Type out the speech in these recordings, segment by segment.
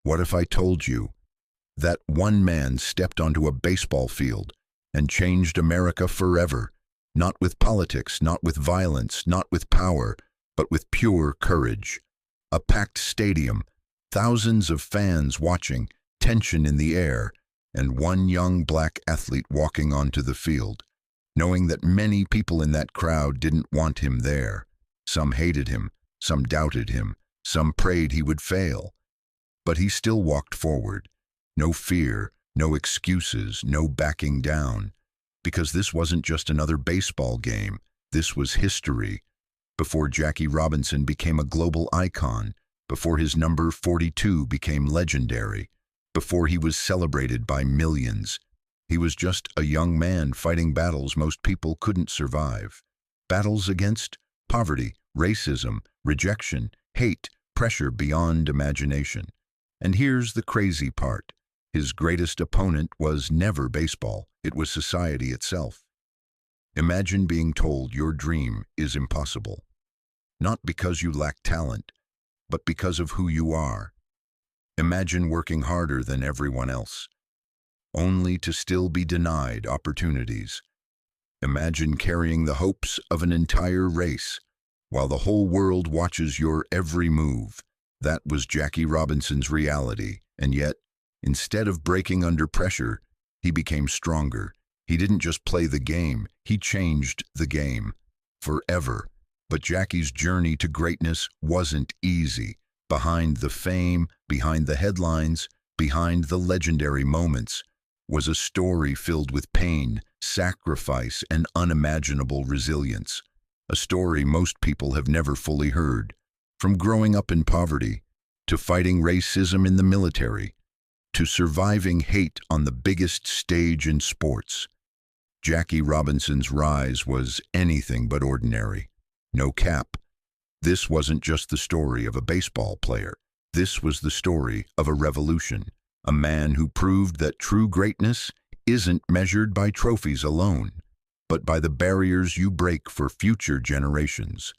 What if I told you that one man stepped onto a baseball field and changed America forever, not with politics, not with violence, not with power, but with pure courage? A packed stadium, thousands of fans watching, tension in the air, and one young black athlete walking onto the field, knowing that many people in that crowd didn't want him there. Some hated him, some doubted him, some prayed he would fail. But he still walked forward. No fear, no excuses, no backing down. Because this wasn't just another baseball game. This was history. Before Jackie Robinson became a global icon, before his number 42 became legendary, before he was celebrated by millions, he was just a young man fighting battles most people couldn't survive. Battles against poverty, racism, rejection, hate, pressure beyond imagination. And here's the crazy part. His greatest opponent was never baseball. It was society itself. Imagine being told your dream is impossible. Not because you lack talent, but because of who you are. Imagine working harder than everyone else, only to still be denied opportunities. Imagine carrying the hopes of an entire race, while the whole world watches your every move. That was Jackie Robinson's reality, and yet, instead of breaking under pressure, he became stronger. He didn't just play the game, he changed the game forever. But Jackie's journey to greatness wasn't easy. Behind the fame, behind the headlines, behind the legendary moments, was a story filled with pain, sacrifice, and unimaginable resilience. A story most people have never fully heard. From growing up in poverty, to fighting racism in the military, to surviving hate on the biggest stage in sports, Jackie Robinson's rise was anything but ordinary. No cap. This wasn't just the story of a baseball player. This was the story of a revolution. A man who proved that true greatness isn't measured by trophies alone, but by the barriers you break for future generations.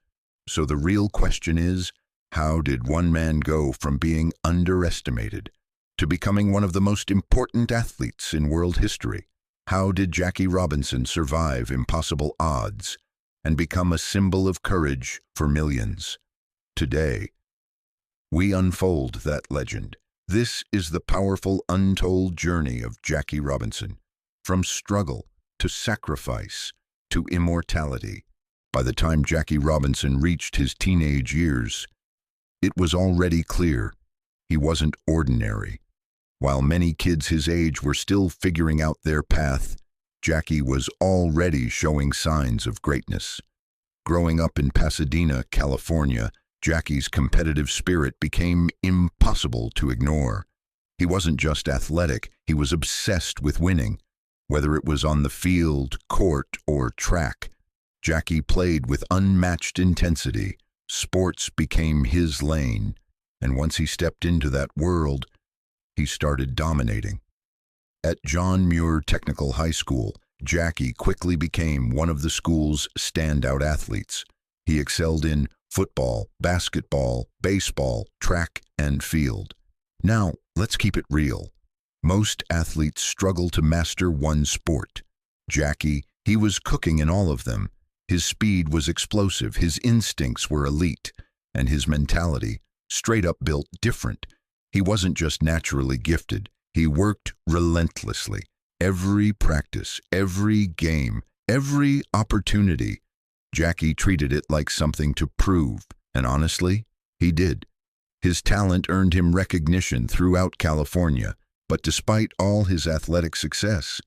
So the real question is, how did one man go from being underestimated to becoming one of the most important athletes in world history? How did Jackie Robinson survive impossible odds and become a symbol of courage for millions? Today, we unfold that legend. This is the powerful, untold journey of Jackie Robinson, from struggle to sacrifice to immortality. By the time Jackie Robinson reached his teenage years, it was already clear he wasn't ordinary. While many kids his age were still figuring out their path, Jackie was already showing signs of greatness. Growing up in Pasadena, California, Jackie's competitive spirit became impossible to ignore. He wasn't just athletic, he was obsessed with winning. Whether it was on the field, court, or track, Jackie played with unmatched intensity. Sports became his lane, and once he stepped into that world, he started dominating. At John Muir Technical High School, Jackie quickly became one of the school's standout athletes. He excelled in football, basketball, baseball, track, and field. Now, let's keep it real. Most athletes struggle to master one sport. Jackie, he was cooking in all of them. His speed was explosive, his instincts were elite, and his mentality, straight up built different. He wasn't just naturally gifted, he worked relentlessly. Every practice, every game, every opportunity, Jackie treated it like something to prove, and honestly, he did. His talent earned him recognition throughout California, but despite all his athletic success,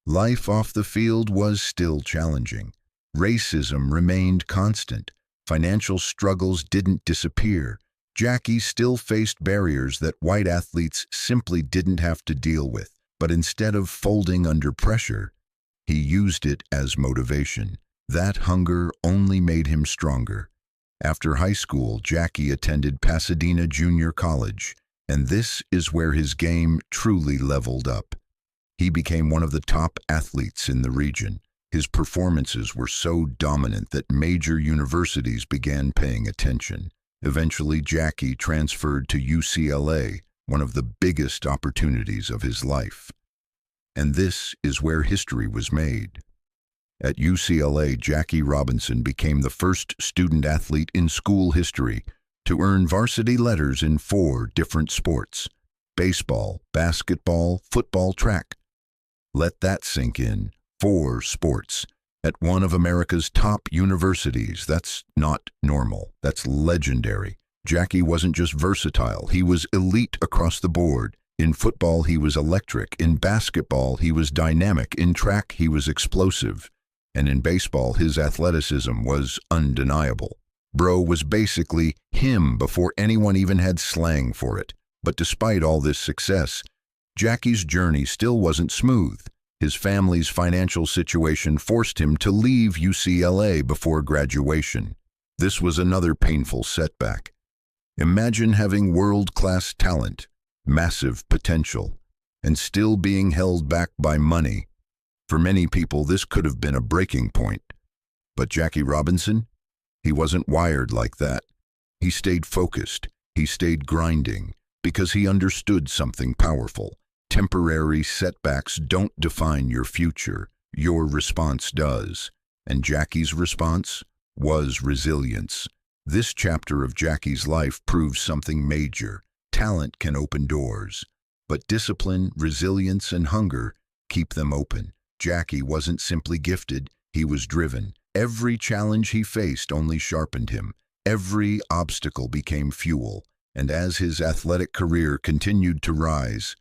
life off the field was still challenging. Racism remained constant. Financial struggles didn't disappear. Jackie still faced barriers that white athletes simply didn't have to deal with. But instead of folding under pressure, he used it as motivation. That hunger only made him stronger. After high school, Jackie attended Pasadena Junior College, and this is where his game truly leveled up. He became one of the top athletes in the region. His performances were so dominant that major universities began paying attention. Eventually, Jackie transferred to UCLA, one of the biggest opportunities of his life. And this is where history was made. At UCLA, Jackie Robinson became the first student athlete in school history to earn varsity letters in 4 different sports: baseball, basketball, football, track. Let that sink in. 4 sports at one of America's top universities. That's not normal. That's legendary. Jackie wasn't just versatile, he was elite across the board. In football, he was electric. In basketball, he was dynamic. In track, he was explosive. And in baseball, his athleticism was undeniable. Bro was basically him before anyone even had slang for it. But despite all this success, Jackie's journey still wasn't smooth. His family's financial situation forced him to leave UCLA before graduation. This was another painful setback. Imagine having world-class talent, massive potential, and still being held back by money. For many people, this could have been a breaking point. But Jackie Robinson? He wasn't wired like that. He stayed focused. He stayed grinding because he understood something powerful. Temporary setbacks don't define your future. Your response does. And Jackie's response was resilience. This chapter of Jackie's life proves something major. Talent can open doors, but discipline, resilience, and hunger keep them open. Jackie wasn't simply gifted, he was driven. Every challenge he faced only sharpened him. Every obstacle became fuel. And as his athletic career continued to rise,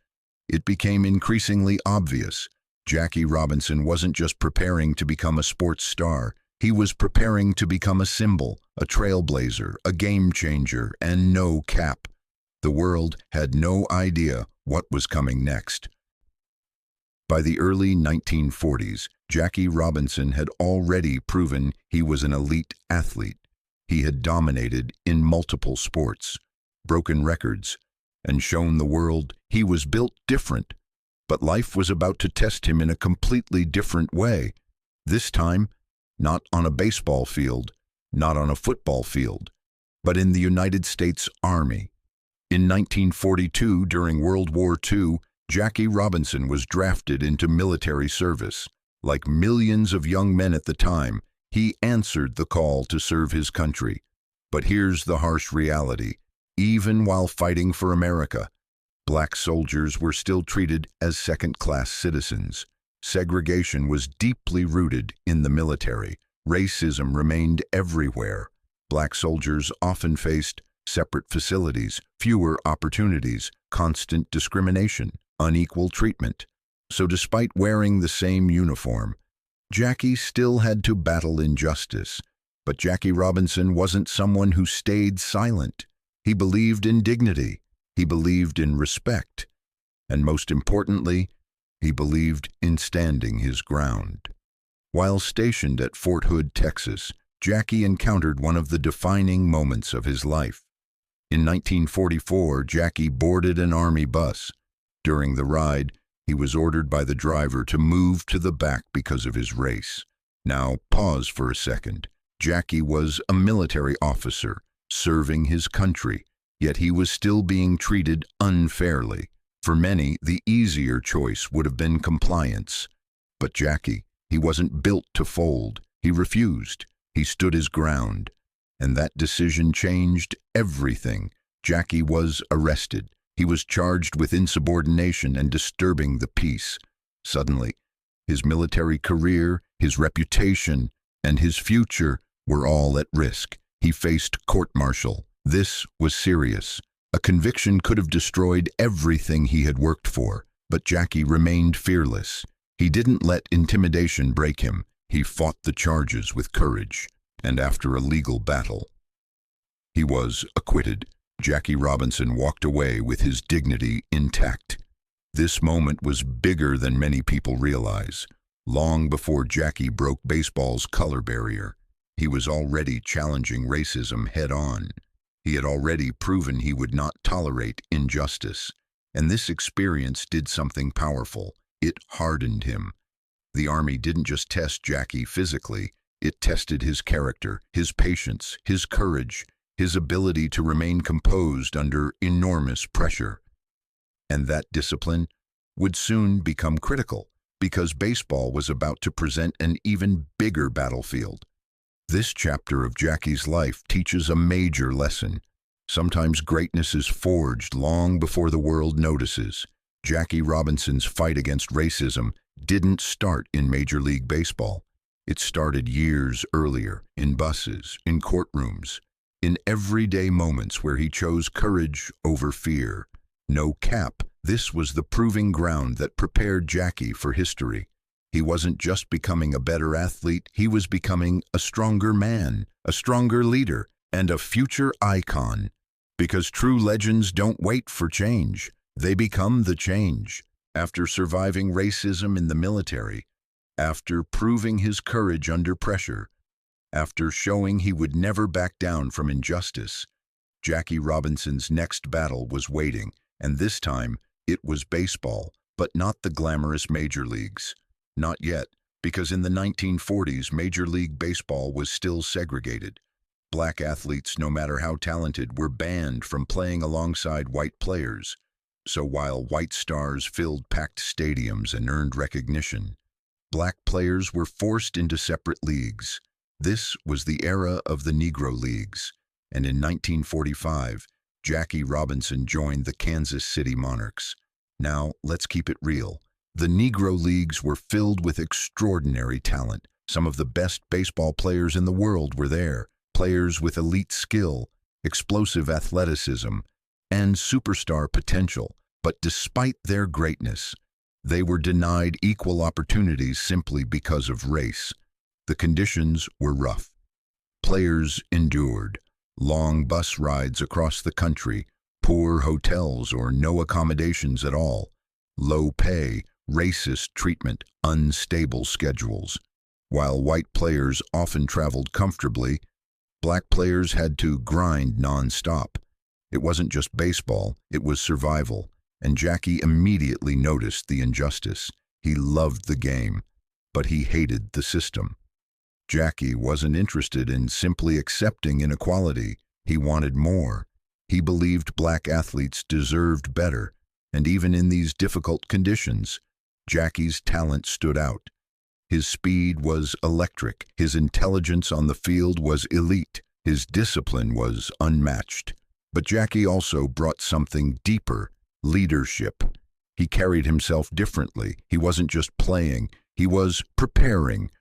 it became increasingly obvious Jackie Robinson wasn't just preparing to become a sports star. He was preparing to become a symbol, a trailblazer, a game changer, and no cap. The world had no idea what was coming next. By the early 1940s, Jackie Robinson had already proven he was an elite athlete. He had dominated in multiple sports, broken records, and shown the world he was built different. But life was about to test him in a completely different way. This time, not on a baseball field, not on a football field, but in the United States Army. In 1942, during World War II, Jackie Robinson was drafted into military service. Like millions of young men at the time, he answered the call to serve his country. But here's the harsh reality. Even while fighting for America, black soldiers were still treated as second-class citizens. Segregation was deeply rooted in the military. Racism remained everywhere. Black soldiers often faced separate facilities, fewer opportunities, constant discrimination, unequal treatment. So despite wearing the same uniform, Jackie still had to battle injustice. But Jackie Robinson wasn't someone who stayed silent. He believed in dignity. He believed in respect. And most importantly, he believed in standing his ground. While stationed at Fort Hood, Texas, Jackie encountered one of the defining moments of his life. In 1944, Jackie boarded an Army bus. During the ride, he was ordered by the driver to move to the back because of his race. Now, pause for a second. Jackie was a military officer, serving his country, yet he was still being treated unfairly. For many, the easier choice would have been compliance. But Jackie, he wasn't built to fold. He refused. He stood his ground. And that decision changed everything. Jackie was arrested. He was charged with insubordination and disturbing the peace. Suddenly, his military career, his reputation, and his future were all at risk. He faced court-martial. This was serious. A conviction could have destroyed everything he had worked for, but Jackie remained fearless. He didn't let intimidation break him. He fought the charges with courage, and after a legal battle, he was acquitted. Jackie Robinson walked away with his dignity intact. This moment was bigger than many people realize. Long before Jackie broke baseball's color barrier, he was already challenging racism head-on. He had already proven he would not tolerate injustice. And this experience did something powerful. It hardened him. The Army didn't just test Jackie physically, it tested his character, his patience, his courage, his ability to remain composed under enormous pressure. And that discipline would soon become critical because baseball was about to present an even bigger battlefield. This chapter of Jackie's life teaches a major lesson. Sometimes greatness is forged long before the world notices. Jackie Robinson's fight against racism didn't start in Major League Baseball. It started years earlier, in buses, in courtrooms, in everyday moments where he chose courage over fear. No cap, this was the proving ground that prepared Jackie for history. He wasn't just becoming a better athlete, he was becoming a stronger man, a stronger leader, and a future icon. Because true legends don't wait for change, they become the change. After surviving racism in the military, after proving his courage under pressure, after showing he would never back down from injustice, Jackie Robinson's next battle was waiting, and this time it was baseball, but not the glamorous major leagues. Not yet, because in the 1940s, Major League Baseball was still segregated. Black athletes, no matter how talented, were banned from playing alongside white players. So while white stars filled packed stadiums and earned recognition, black players were forced into separate leagues. This was the era of the Negro Leagues, and in 1945, Jackie Robinson joined the Kansas City Monarchs. Now, let's keep it real. The Negro Leagues were filled with extraordinary talent. Some of the best baseball players in the world were there, players with elite skill, explosive athleticism, and superstar potential. But despite their greatness, they were denied equal opportunities simply because of race. The conditions were rough. Players endured long bus rides across the country, poor hotels or no accommodations at all, low pay, racist treatment, unstable schedules. While white players often traveled comfortably, black players had to grind non-stop. It wasn't just baseball, it was survival, and Jackie immediately noticed the injustice. He loved the game, but he hated the system. Jackie wasn't interested in simply accepting inequality. He wanted more. He believed black athletes deserved better, and even in these difficult conditions, Jackie's talent stood out. His speed was electric, his intelligence on the field was elite, his discipline was unmatched. But Jackie also brought something deeper: leadership. He carried himself differently. He wasn't just playing, he was preparing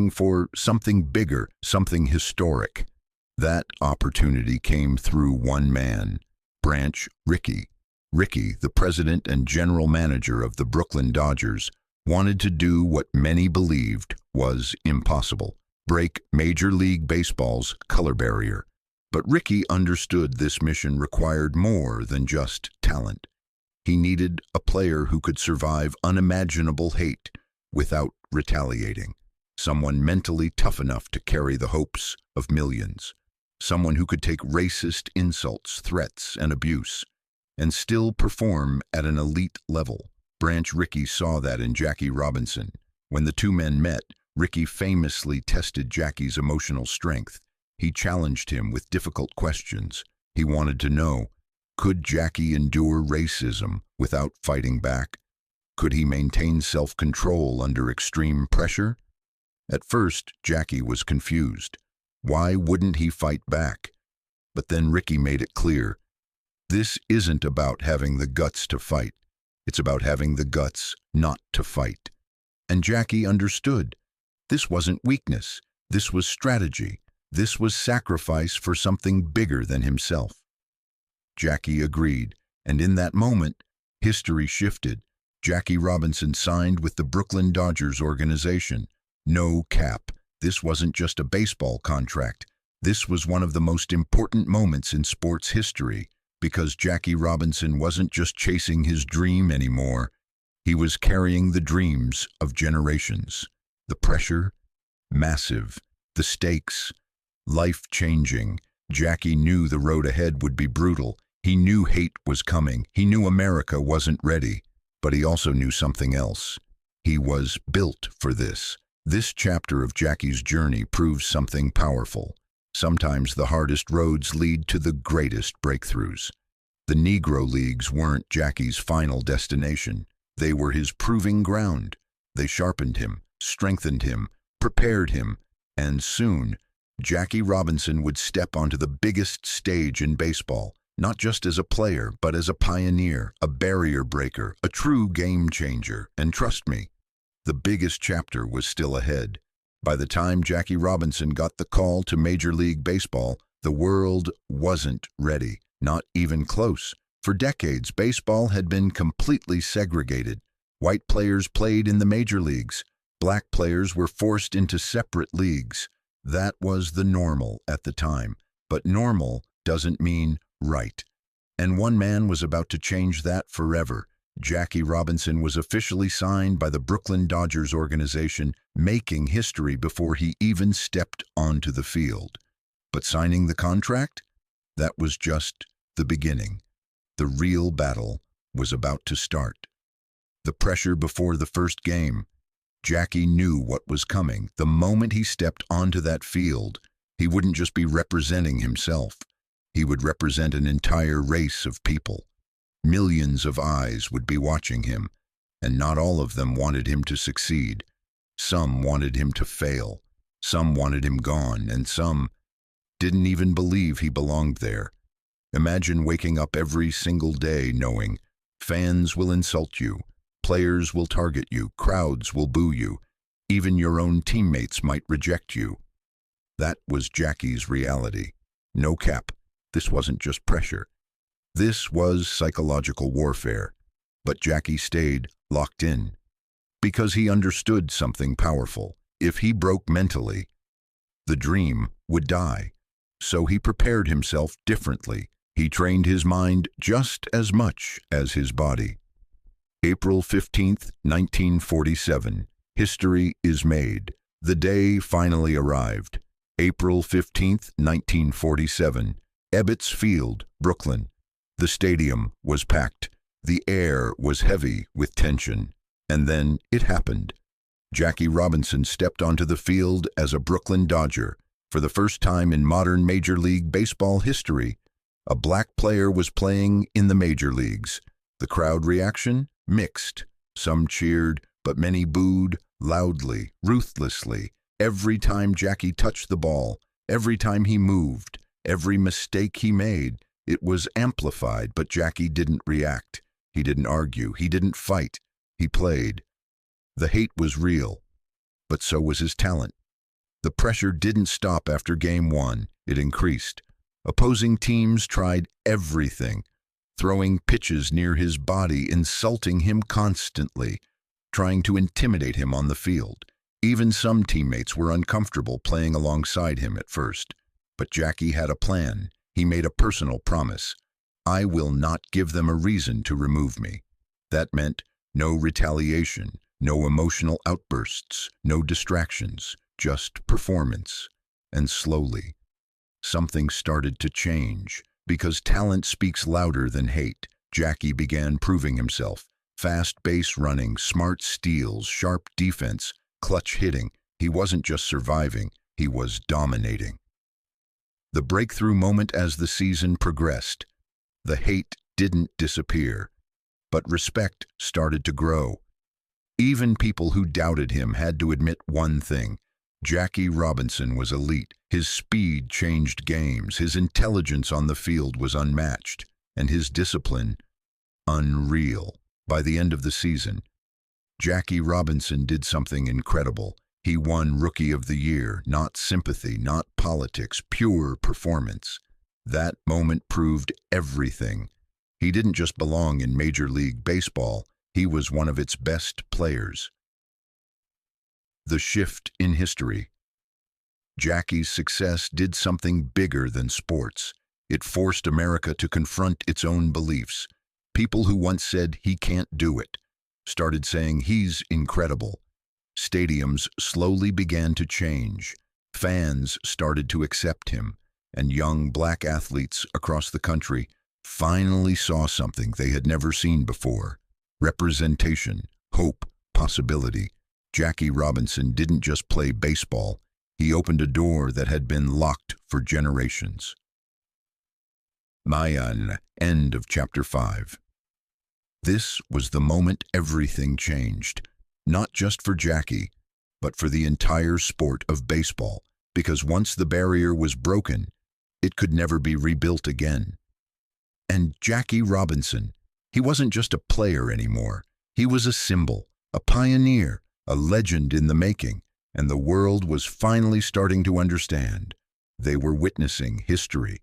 for something bigger, something historic. That opportunity came through one man, Branch Rickey. Rickey, the president and general manager of the Brooklyn Dodgers, wanted to do what many believed was impossible: break Major League Baseball's color barrier. But Rickey understood this mission required more than just talent. He needed a player who could survive unimaginable hate without retaliating. Someone mentally tough enough to carry the hopes of millions. Someone who could take racist insults, threats, and abuse, and still perform at an elite level. Branch Rickey saw that in Jackie Robinson. When the two men met, Rickey famously tested Jackie's emotional strength. He challenged him with difficult questions. He wanted to know, could Jackie endure racism without fighting back? Could he maintain self-control under extreme pressure? At first, Jackie was confused. Why wouldn't he fight back? But then Rickey made it clear. This isn't about having the guts to fight. It's about having the guts not to fight. And Jackie understood. This wasn't weakness. This was strategy. This was sacrifice for something bigger than himself. Jackie agreed, and in that moment, history shifted. Jackie Robinson signed with the Brooklyn Dodgers organization. No cap. This wasn't just a baseball contract. This was one of the most important moments in sports history, because Jackie Robinson wasn't just chasing his dream anymore. He was carrying the dreams of generations. The pressure, massive. The stakes, life-changing. Jackie knew the road ahead would be brutal. He knew hate was coming. He knew America wasn't ready. But he also knew something else. He was built for this. This chapter of Jackie's journey proves something powerful. Sometimes the hardest roads lead to the greatest breakthroughs. The Negro Leagues weren't Jackie's final destination. They were his proving ground. They sharpened him, strengthened him, prepared him, and soon, Jackie Robinson would step onto the biggest stage in baseball, not just as a player, but as a pioneer, a barrier breaker, a true game changer. And trust me, the biggest chapter was still ahead. By the time Jackie Robinson got the call to Major League Baseball, the world wasn't ready, not even close. For decades, baseball had been completely segregated. White players played in the major leagues. Black players were forced into separate leagues. That was the normal at the time. But normal doesn't mean right. And one man was about to change that forever. Jackie Robinson was officially signed by the Brooklyn Dodgers organization, making history before he even stepped onto the field. But signing the contract? That was just the beginning. The real battle was about to start. The pressure before the first game. Jackie knew what was coming. The moment he stepped onto that field, he wouldn't just be representing himself. He would represent an entire race of people. Millions of eyes would be watching him, and not all of them wanted him to succeed. Some wanted him to fail. Some wanted him gone, and some didn't even believe he belonged there. Imagine waking up every single day knowing fans will insult you, players will target you, crowds will boo you, even your own teammates might reject you. That was Jackie's reality. No cap. This wasn't just pressure. This was psychological warfare. But Jackie stayed locked in because he understood something powerful. If he broke mentally, the dream would die. So he prepared himself differently. He trained his mind just as much as his body. April 15th, 1947. History is made. The day finally arrived. April 15th, 1947. Ebbets Field, Brooklyn. The stadium was packed. The air was heavy with tension. And then it happened. Jackie Robinson stepped onto the field as a Brooklyn Dodger. For the first time in modern Major League Baseball history, a black player was playing in the major leagues. The crowd reaction? Mixed. Some cheered, but many booed loudly, ruthlessly. Every time Jackie touched the ball, every time he moved, every mistake he made, it was amplified, but Jackie didn't react. He didn't argue. He didn't fight. He played. The hate was real, but so was his talent. The pressure didn't stop after Game 1. It increased. Opposing teams tried everything, throwing pitches near his body, insulting him constantly, trying to intimidate him on the field. Even some teammates were uncomfortable playing alongside him at first. But Jackie had a plan. He made a personal promise. I will not give them a reason to remove me. That meant no retaliation, no emotional outbursts, no distractions, just performance. And slowly, something started to change. Because talent speaks louder than hate, Jackie began proving himself. Fast base running, smart steals, sharp defense, clutch hitting. He wasn't just surviving, he was dominating. The breakthrough moment as the season progressed. The hate didn't disappear, but respect started to grow. Even people who doubted him had to admit one thing. Jackie Robinson was elite. His speed changed games, his intelligence on the field was unmatched, and his discipline unreal. By the end of the season, Jackie Robinson did something incredible. He won Rookie of the Year, not sympathy, not politics, pure performance. That moment proved everything. He didn't just belong in Major League Baseball, he was one of its best players. The shift in history. Jackie's success did something bigger than sports. It forced America to confront its own beliefs. People who once said he can't do it started saying he's incredible. Stadiums slowly began to change. Fans started to accept him, and young black athletes across the country finally saw something they had never seen before. Representation, hope, possibility. Jackie Robinson didn't just play baseball, he opened a door that had been locked for generations. Mayan, end of chapter 5. This was the moment everything changed, not just for Jackie, but for the entire sport of baseball, because once the barrier was broken, it could never be rebuilt again. And Jackie Robinson, he wasn't just a player anymore. He was a symbol, a pioneer, a legend in the making, and the world was finally starting to understand. They were witnessing history,